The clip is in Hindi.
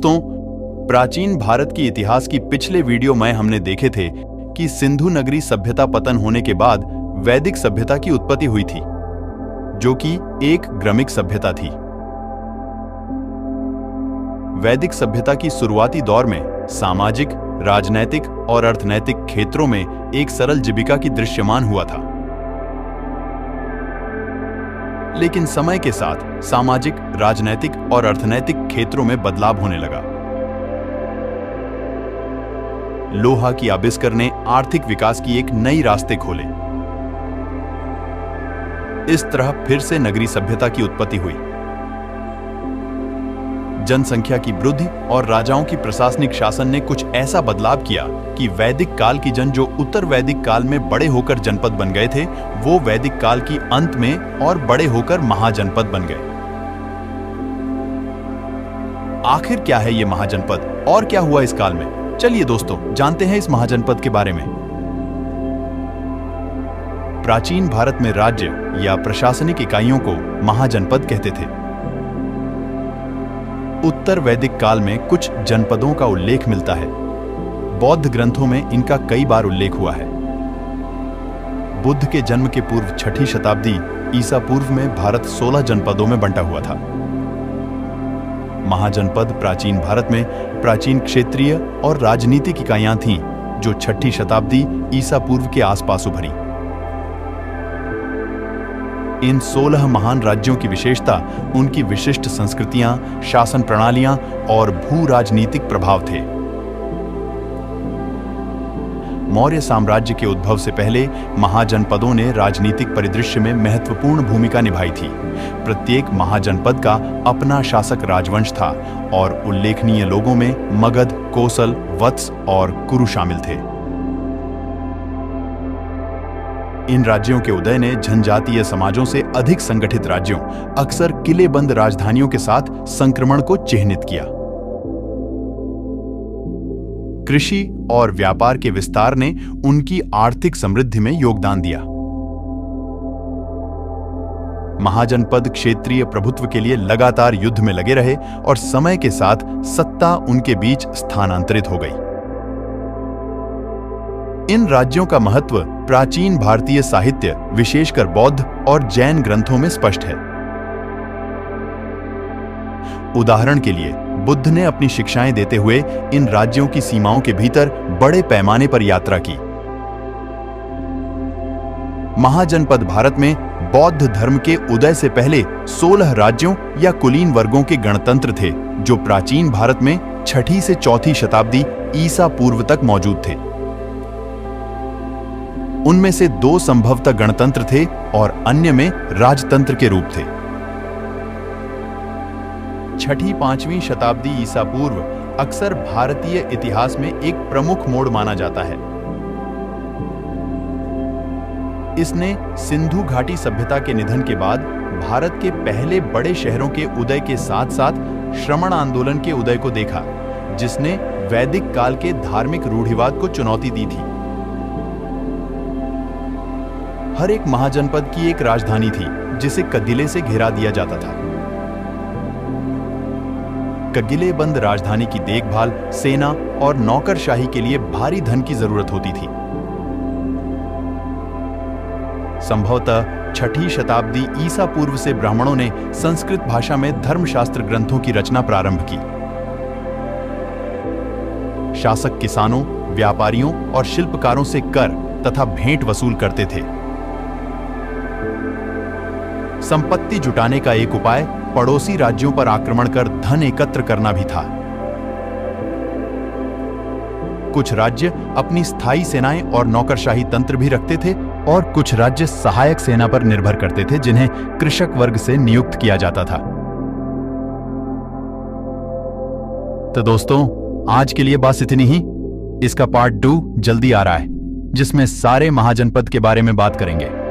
दोस्तों, प्राचीन भारत की इतिहास की पिछले वीडियो में हमने देखे थे कि सिंधु नगरी सभ्यता पतन होने के बाद वैदिक सभ्यता की उत्पत्ति हुई थी, जो कि एक ग्रामिक सभ्यता थी। वैदिक सभ्यता की शुरुआती दौर में सामाजिक, राजनैतिक और अर्थनैतिक क्षेत्रों में एक सरल जीविका की दृश्यमान हुआ था। लेकिन समय के साथ सामाजिक, राजनैतिक और अर्थनैतिक क्षेत्रों में बदलाव होने लगा। लोहा की आविष्कार ने आर्थिक विकास की एक नई रास्ते खोले। इस तरह फिर से नगरी सभ्यता की उत्पत्ति हुई। जनसंख्या की वृद्धि और राजाओं की प्रशासनिक शासन ने कुछ ऐसा बदलाव किया कि वैदिक काल की जो उत्तर वैदिक काल में बड़े होकर जनपद बन गए थे, वो वैदिक काल की अंत में और बड़े होकर महाजनपद बन गए। आखिर क्या है ये महाजनपद और क्या हुआ इस काल में? चलिए दोस्तों, जानते हैं इस महाजनपद के बारे में। प्राचीन भारत में राज्य या प्रशासनिक इकाइयों को महाजनपद कहते थे। उत्तर वैदिक काल में कुछ जनपदों का उल्लेख मिलता है। बौद्ध ग्रंथों में इनका कई बार उल्लेख हुआ है। बुद्ध के जन्म के पूर्व 6ठी शताब्दी ईसा पूर्व में भारत 16 जनपदों में बंटा हुआ था। महाजनपद प्राचीन भारत में प्राचीन क्षेत्रीय और राजनीतिक इकाइयां थीं, जो 6ठी शताब्दी ईसा पूर्व के आसपास उभरी। इन 16 महान राज्यों की विशेषता उनकी विशिष्ट संस्कृतियां, शासन प्रणालियां और भू राजनीतिक प्रभाव थे। मौर्य साम्राज्य के उद्भव से पहले महाजनपदों ने राजनीतिक परिदृश्य में महत्वपूर्ण भूमिका निभाई थी। प्रत्येक महाजनपद का अपना शासक राजवंश था और उल्लेखनीय लोगों में मगध, कोसल, वत्स और कुरु शामिल थे। इन राज्यों के उदय ने जनजातीय समाजों से अधिक संगठित राज्यों, अक्सर किलेबंद राजधानियों के साथ संक्रमण को चिह्नित किया। कृषि और व्यापार के विस्तार ने उनकी आर्थिक समृद्धि में योगदान दिया। महाजनपद क्षेत्रीय प्रभुत्व के लिए लगातार युद्ध में लगे रहे और समय के साथ सत्ता उनके बीच स्थानांतरित हो गई। इन राज्यों का महत्व प्राचीन भारतीय साहित्य, विशेषकर बौद्ध और जैन ग्रंथों में स्पष्ट है। उदाहरण के लिए, बुद्ध ने अपनी शिक्षाएं देते हुए इन राज्यों की सीमाओं के भीतर बड़े पैमाने पर यात्रा की। महाजनपद भारत में बौद्ध धर्म के उदय से पहले 16 राज्यों या कुलीन वर्गों के गणतंत्र थे, जो प्राचीन भारत में 6ठी से 4ठी शताब्दी ईसा पूर्व तक मौजूद थे। उनमें से 2 संभवतः गणतंत्र थे और अन्य में राजतंत्र के रूप थे। 6ठी-5वीं शताब्दी ईसा पूर्व अक्सर भारतीय इतिहास में एक प्रमुख मोड़ माना जाता है। इसने सिंधु घाटी सभ्यता के निधन के बाद भारत के पहले बड़े शहरों के उदय के साथ-साथ श्रमण आंदोलन के उदय को देखा, जिसने वैदिक काल के धार्मिक रूढ़िवाद को चुनौती दी थी। हर एक महाजनपद की एक राजधानी थी, जिसे कगिले से घेरा दिया जाता था। कगिलेबंद राजधानी की देखभाल, सेना और नौकरशाही के लिए भारी धन की जरूरत होती थी। संभवतः 6ठी शताब्दी ईसा पूर्व से ब्राह्मणों ने संस्कृत भाषा में धर्मशास्त्र ग्रंथों की रचना प्रारंभ की। शासक किसानों, व्यापारियों और शिल्पकारों से कर तथा भेंट वसूल करते थे। संपत्ति जुटाने का एक उपाय पड़ोसी राज्यों पर आक्रमण कर धन एकत्र करना भी था। कुछ राज्य अपनी स्थायी सेनाएं और नौकरशाही तंत्र भी रखते थे और कुछ राज्य सहायक सेना पर निर्भर करते थे, जिन्हें कृषक वर्ग से नियुक्त किया जाता था। तो दोस्तों, आज के लिए बस इतनी ही। इसका पार्ट 2 जल्दी आ रहा है, जिसमें सारे महाजनपद के बारे में बात करेंगे।